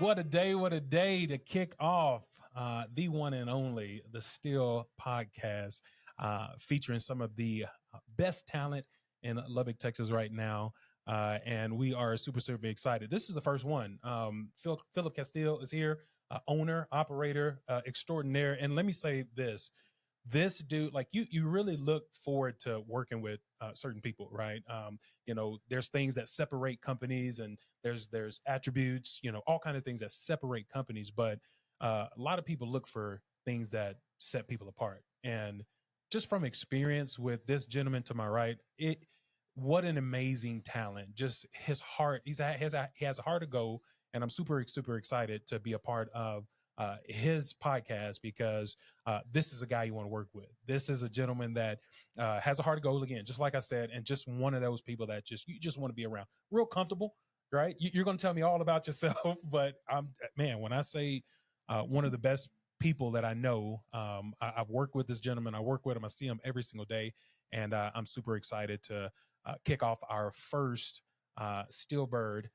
What a day to kick off the one and only, the Still podcast, featuring some of the best talent in Lubbock, Texas right now. And we are super excited. This is the first one. Philip Casteel is here, owner, operator, extraordinaire. And let me say this dude, like you really look forward to working with certain people, right? There's things that separate companies, and there's attributes, all kind of things that separate companies, but a lot of people look for things that set people apart. And just from experience with this gentleman to my right, what an amazing talent. Just his heart, he has a heart to go, and I'm super excited to be a part of his podcast, because this is a guy you want to work with. This is a gentleman that has a heart of gold, again, just like I said, and just one of those people that you just want to be around. Real comfortable, right? You're going to tell me all about yourself, but when I say one of the best people that I know, I've worked with this gentleman. I work with him. I see him every single day, and I'm super excited to kick off our first Stillbird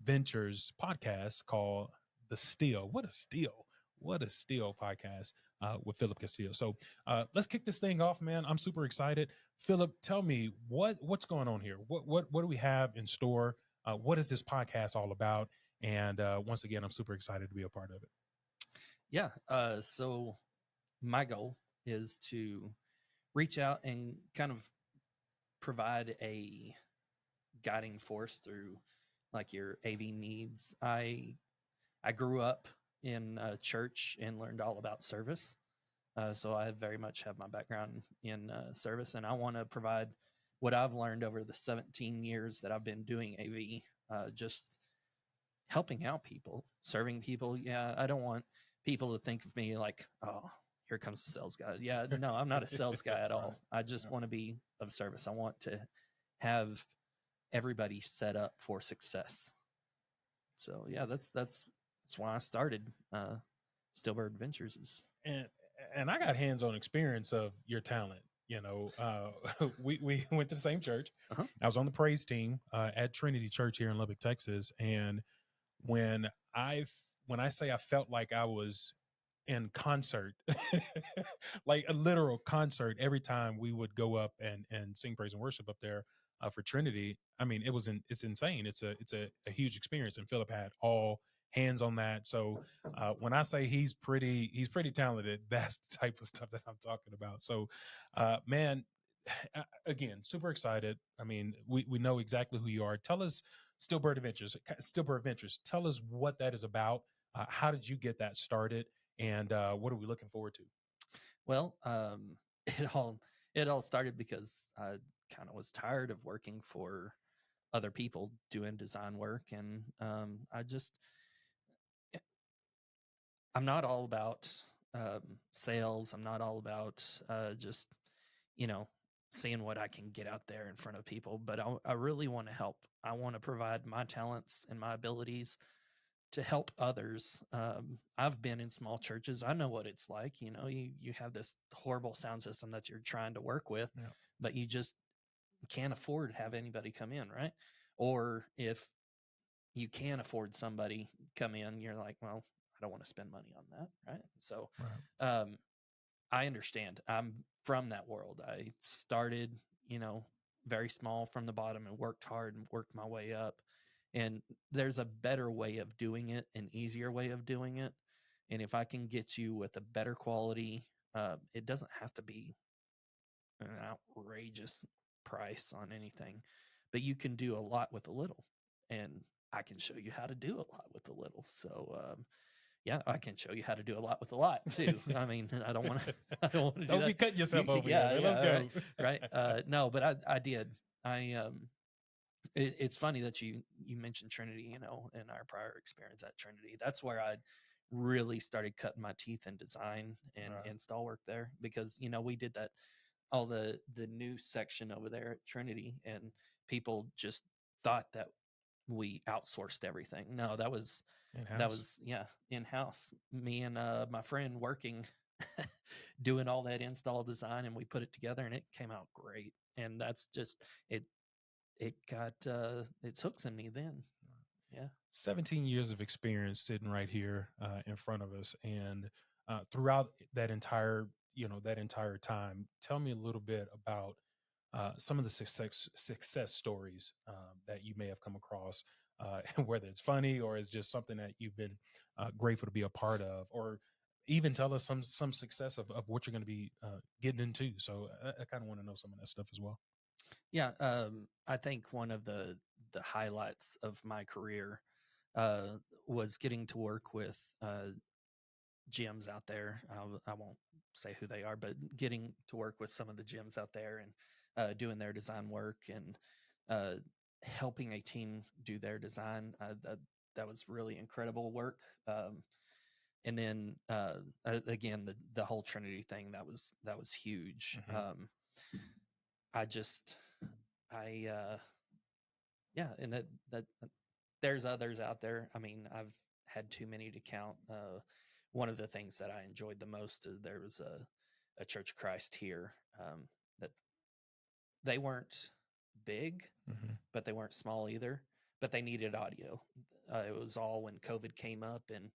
Ventures podcast called The Steal. What a steal podcast with Philip Casteel. So let's kick this thing off, man. I'm super excited. Philip, tell me what's going on here. What do we have in store? What is this podcast all about? And once again, I'm super excited to be a part of it. Yeah. So my goal is to reach out and kind of provide a guiding force through like your AV needs. I grew up in church and learned all about service. So I very much have my background in service, and I want to provide what I've learned over the 17 years that I've been doing AV, just helping out people, serving people. Yeah, I don't want people to think of me like, oh, here comes the sales guy. Yeah, no, I'm not a sales guy at all. I just want to be of service. I want to have everybody set up for success. So yeah, that's why I started Stillbird Ventures. And I got hands-on experience of your talent. We went to the same church. Uh-huh. I was on the praise team at Trinity Church here in Lubbock, Texas. And when I say I felt like I was in concert, like a literal concert, every time we would go up and sing praise and worship up there for Trinity. I mean, it's insane. It's a huge experience, and Philip had all hands on that. So when I say he's pretty talented, that's the type of stuff that I'm talking about. So man, again, super excited. I mean, we know exactly who you are. Tell us, Stillbird Ventures. Tell us what that is about. How did you get that started, and what are we looking forward to? Well, it all started because I kind of was tired of working for other people doing design work, and I'm not all about sales. I'm not all about just seeing what I can get out there in front of people, but I really want to help. I want to provide my talents and my abilities to help others. I've been in small churches. I know what it's like. You have this horrible sound system that you're trying to work with, but you just can't afford to have anybody come in, right? Or if you can afford somebody come in, you're like, well, I don't want to spend money on that, right? So I understand. I'm from that world. I started, very small from the bottom and worked hard and worked my way up. And there's a better way of doing it, an easier way of doing it. And if I can get you with a better quality, it doesn't have to be an outrageous price on anything, but you can do a lot with a little. And I can show you how to do a lot with a little. So, I can show you how to do a lot with a lot too. I mean, I don't want to don't be cutting yourself over here. Let's go. Right. No, but I did. It's funny that you mentioned Trinity, in our prior experience at Trinity. That's where I really started cutting my teeth in design and install work there, because, we did that, all the new section over there at Trinity, and people just thought that we outsourced everything. No, that was in-house. Me and my friend working, doing all that install design, and we put it together, and it came out great. And that's just it got its hooks in me then. Yeah. 17 years of experience sitting right here in front of us, and throughout that entire time, tell me a little bit about some of the success stories that you may have come across, whether it's funny or it's just something that you've been grateful to be a part of, or even tell us some success of what you're going to be getting into. So I kind of want to know some of that stuff as well. Yeah, I think one of the highlights of my career uh, was getting to work with gyms out there. I won't say who they are, but getting to work with some of the gyms out there and doing their design work and uh, helping a team do their design. That was really incredible work. And then again, the whole Trinity thing, that was huge. I just I yeah, and that there's others out there. I mean, I've had too many to count. One of the things that I enjoyed the most, there was a Church of Christ here, that they weren't big, Mm-hmm. but they weren't small either. But they needed audio. It was all when COVID came up, and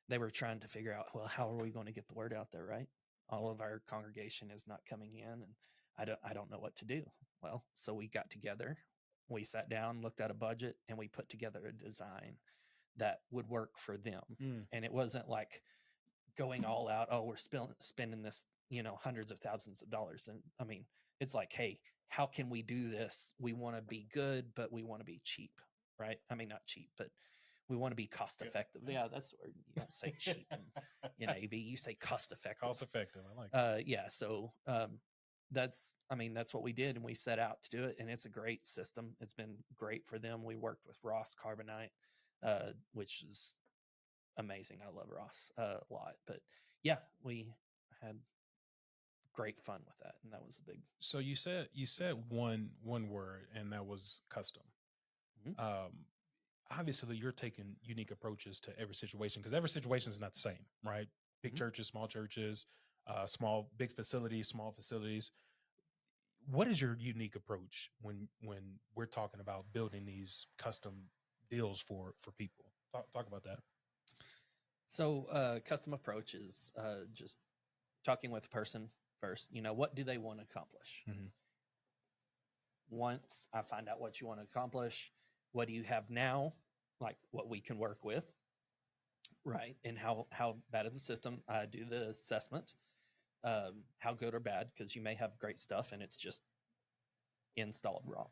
they were trying to figure out, well, how are we going to get the word out there, right? All of our congregation is not coming in, and I don't know what to do. Well, so we got together, we sat down, looked at a budget, and we put together a design that would work for them. Mm. And it wasn't like going all out. Oh, we're spending this, hundreds of thousands of dollars. And I mean, it's like, hey, how can we do this? We want to be good, but we want to be cheap, right? I mean, not cheap, but we want to be cost effective. Yeah, that's the word. You don't say cheap in AV. You say cost effective. Cost effective. I like it. Yeah. So that's what we did, and we set out to do it, and it's a great system. It's been great for them. We worked with Ross Carbonite, which is amazing. I love Ross a lot, but yeah, we had great fun with that, and that was a big. So you said one word, and that was custom. Mhm. Obviously, you're taking unique approaches to every situation because every situation is not the same, right? Big Mhm. churches, big facilities, small facilities. What is your unique approach when we're talking about building these custom deals for people? Talk about that. So, custom approach is just talking with the person first. What do they want to accomplish? Mm-hmm. Once I find out what you want to accomplish, what do you have now? Like what we can work with, right? And how bad is the system? I do the assessment, how good or bad, because you may have great stuff and it's just installed wrong,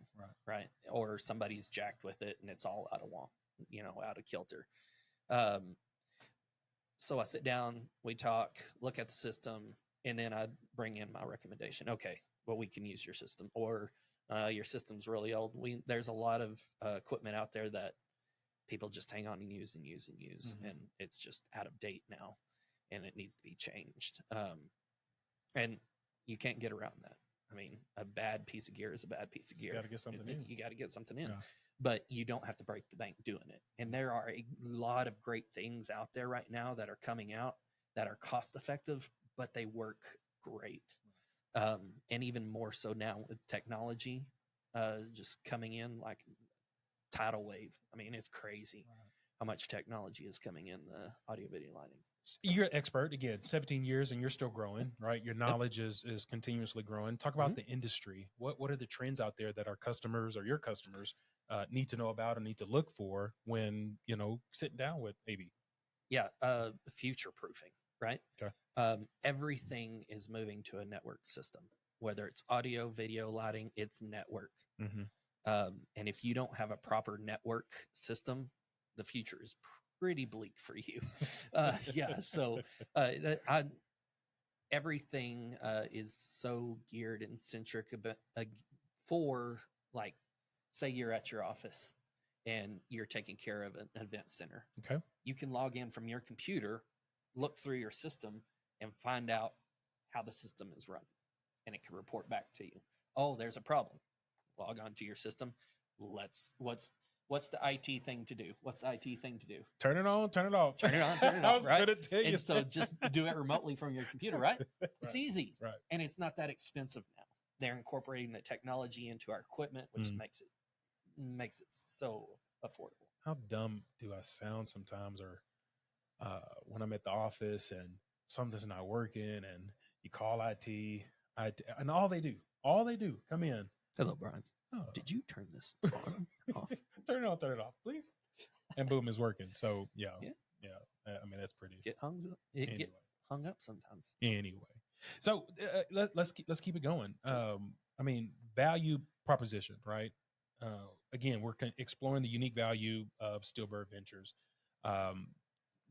right? Or somebody's jacked with it and it's all out of out of kilter. Um, so I sit down, we talk, look at the system, and then I bring in my recommendation. Okay, well, we can use your system, or your system's really old. There's a lot of equipment out there that people just hang on and use and use and use, Mm-hmm. and it's just out of date now, and it needs to be changed. And you can't get around that. I mean, a bad piece of gear is a bad piece of gear. You got to get something in. You got to get something in. Yeah. But you don't have to break the bank doing it. And there are a lot of great things out there right now that are coming out that are cost effective, but they work great. And even more so now with technology just coming in like tidal wave. I mean, it's crazy how much technology is coming in the audio video lighting. You're an expert again, 17 years, and you're still growing, right? Your knowledge is continuously growing. Talk about the industry. What are the trends out there that our customers or your customers need to know about and need to look for when sitting down with AV? Yeah, future proofing, right? Okay. Everything is moving to a network system, whether it's audio, video, lighting, it's network. Mm-hmm. And if you don't have a proper network system, the future is pretty bleak for you. Yeah, so everything is so geared and centric for, like, say you're at your office and you're taking care of an event center. Okay. You can log in from your computer, look through your system, and find out how the system is running. And it can report back to you. Oh, there's a problem. Log on to your system. What's the IT thing to do? What's the IT thing to do? Turn it on, turn it off. Turn it on, turn it I off, was right? gonna tell you And so that. just do it remotely from your computer, right? It's easy. Right. And it's not that expensive now. They're incorporating the technology into our equipment, which makes it so affordable. how dumb do I sound sometimes, or when I'm at the office and something's not working, and you call and all they do, come in. Hello, Brian. Oh, Did you turn this on or off? turn it off, please. And boom, is working. So yeah. I mean, that's pretty. It gets hung up sometimes. Anyway, so let's keep it going. Sure. I mean, value proposition, right? Again, we're exploring the unique value of Steelbird Ventures.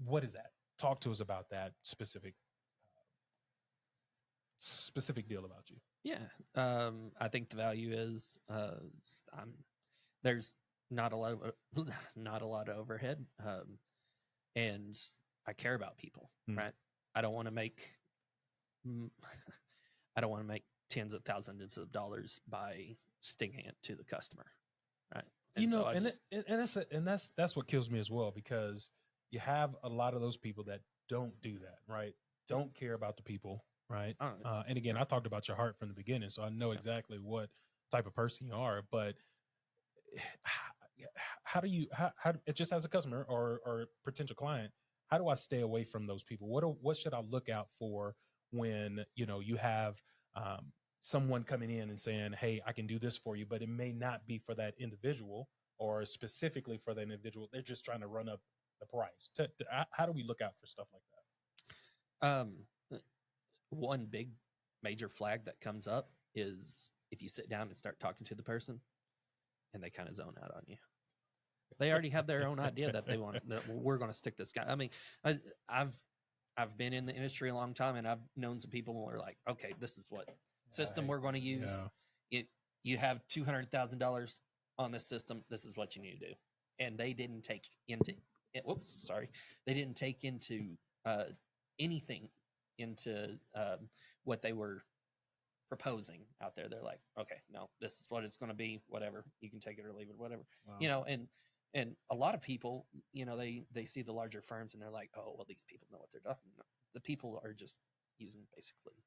What is that? Talk to us about that specific deal about you. Yeah, I think the value is there's not a lot of overhead, and I care about people, right? I don't want to make tens of thousands of dollars by stinging it to the customer, right? And that's what kills me as well, because you have a lot of those people that don't do that, right? Don't care about the people, right? And again, I talked about your heart from the beginning, so I know exactly what type of person you are. But how do you just as a customer or potential client, how do I stay away from those people? What should I look out for when you have someone coming in and saying, "Hey, I can do this for you," but it may not be for that individual or specifically for that individual. They're just trying to run up the price. How do we look out for stuff like that? One big major flag that comes up is if you sit down and start talking to the person and they kind of zone out on you. They already have their own idea that they want, that we're going to stick this guy. I mean, I've been in the industry a long time, and I've known some people who are like, okay, this is what system we're going to use. Yeah. You have $200,000 on this system. This is what you need to do. And they didn't take into, they didn't take into anything into what they were proposing out there. They're like, okay, no, this is what it's going to be, whatever, you can take it or leave it, whatever. Wow. And a lot of people, they see the larger firms and they're like, oh, well, these people know what they're doing. No, the people are just using basically,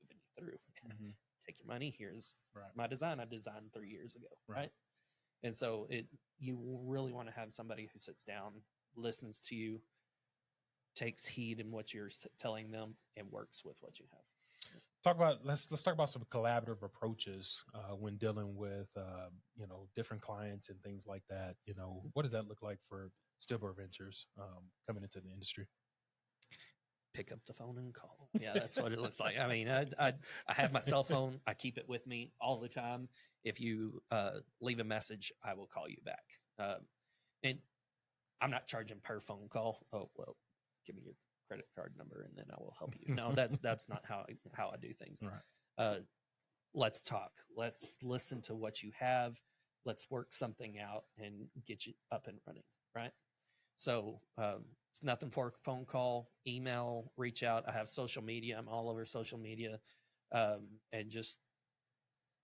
moving you through. Mm-hmm. Take your money. Here's my design I designed 3 years ago. Right. And so you really want to have somebody who sits down, listens to you, takes heed in what you're telling them, and works with what you have. Let's talk about some collaborative approaches when dealing with different clients and things like that. What does that look like for Steelbird Ventures coming into the industry? Pick up the phone and call. Yeah, that's what it looks like. I mean, I have my cell phone. I keep it with me all the time. If you leave a message, I will call you back. And I'm not charging per phone call. Oh, well, give me your credit card number and then I will help you. No, that's not how I do things. Right. Let's talk. Let's listen to what you have. Let's work something out and get you up and running. Right. So it's nothing for a phone call, email, reach out. I have social media. I'm all over social media, and just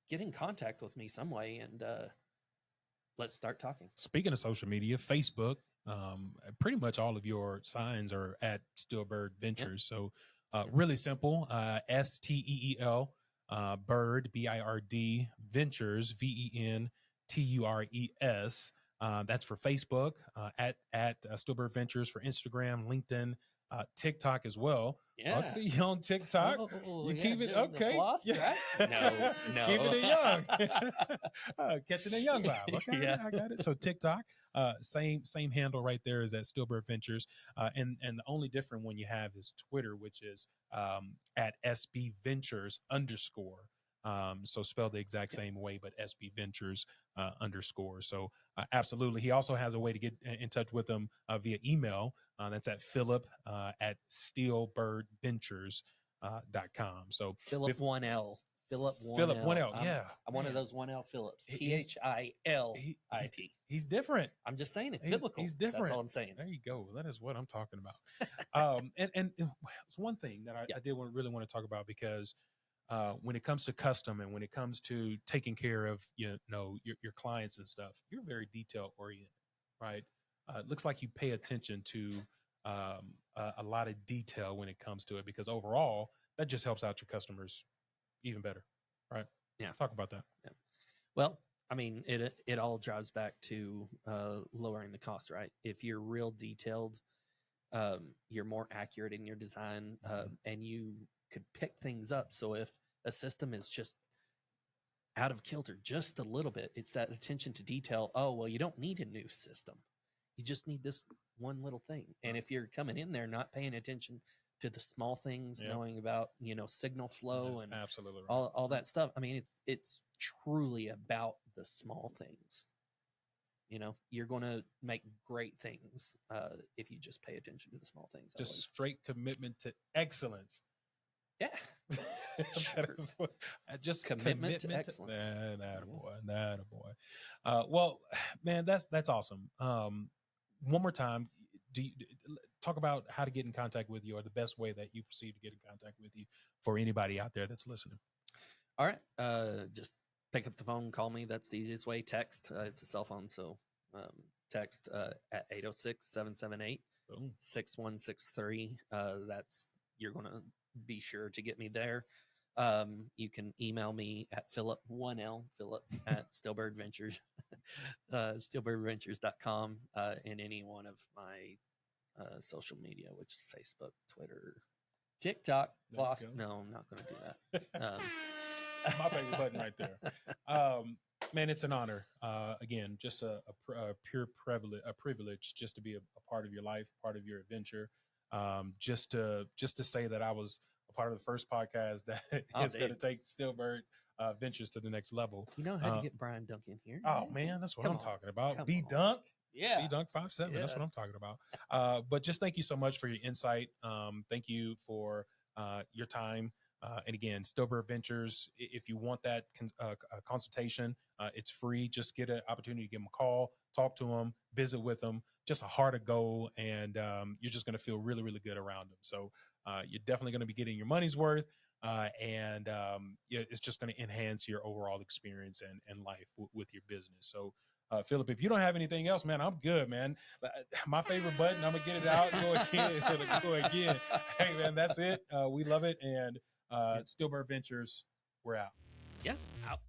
get in contact with me some way, and let's start talking. Speaking of social media, Facebook, pretty much all of your signs are at Steelbird Ventures. Yep. So really simple, STEEL, Bird, BIRD, Ventures, VENTURES. That's for Facebook, at Steelbird Ventures, for Instagram, LinkedIn, TikTok as well. Yeah. I'll see you on TikTok. You keep it okay. Floss, yeah. Right? No. Keeping it young. Catching a young vibe. Okay, yeah. I got it. So TikTok, same handle right there is at Steelbird Ventures. And the only different one you have is Twitter, which is at SB Ventures _. So spelled the exact same way, but SB Ventures _ So absolutely. He also has a way to get in touch with them via email. That's at Philip at steelbirdventures.com. So Philip 1L. Philip 1L. Yeah. I'm one of those 1L Phillips. PHILIP. He's different. I'm just saying it's biblical. He's different. That's all I'm saying. There you go. That is what I'm talking about. And it's one thing that I did really want to talk about, because when it comes to custom and when it comes to taking care of your clients and stuff, you're very detail oriented, right? It looks like you pay attention to a lot of detail when it comes to it, because overall that just helps out your customers even better, right? Yeah. Talk about that. Yeah. Well, I mean, it all drives back to lowering the cost, right? If you're real detailed, you're more accurate in your design, and you could pick things up. So if a system is just out of kilter just a little bit, it's that attention to detail. Oh, well, you don't need a new system. You just need this one little thing. And if you're coming in there not paying attention to the small things, knowing about, signal flow and absolutely right. all that stuff, I mean, it's truly about the small things. You're going to make great things if you just pay attention to the small things. Just straight commitment to excellence. Yeah. Sure. Just commitment to excellence. Attaboy. Well, man, that's awesome. One more time, do you talk about how to get in contact with you, or the best way that you proceed to get in contact with you for anybody out there that's listening? All right. Just pick up the phone, call me. That's the easiest way. Text. It's a cell phone, so text at 806-778-6163. That's, you're going to be sure to get me there. You can email me at Philip at Steelbirdventures, steelbirdventures.com, in any one of my social media, which is Facebook, Twitter, TikTok, Floss. No, I'm not going to do that. My favorite button right there. Man, it's an honor. Again, just a pure privilege just to be a part of your life, part of your adventure. Just to say that I was a part of the first podcast that is going to take Steelbird Ventures to the next level. I had to get Brian Dunk in here. Oh man, that's what I'm talking about. B Dunk. Yeah. B Dunk 5'7". Yeah. That's what I'm talking about. But just thank you so much for your insight. Thank you for your time. And again, Steelbird Ventures, if you want that consultation, it's free. Just get an opportunity to give them a call, talk to them, visit with them. Just a heart of gold, and you're just going to feel really, really good around them. So you're definitely going to be getting your money's worth, and it's just going to enhance your overall experience and life with your business. So Philip, if you don't have anything else, man, I'm good, man. My favorite button, I'm going to get it out. Go again. Hey, man, that's it. We love it. And Steelbird Ventures, we're out. Yeah, out.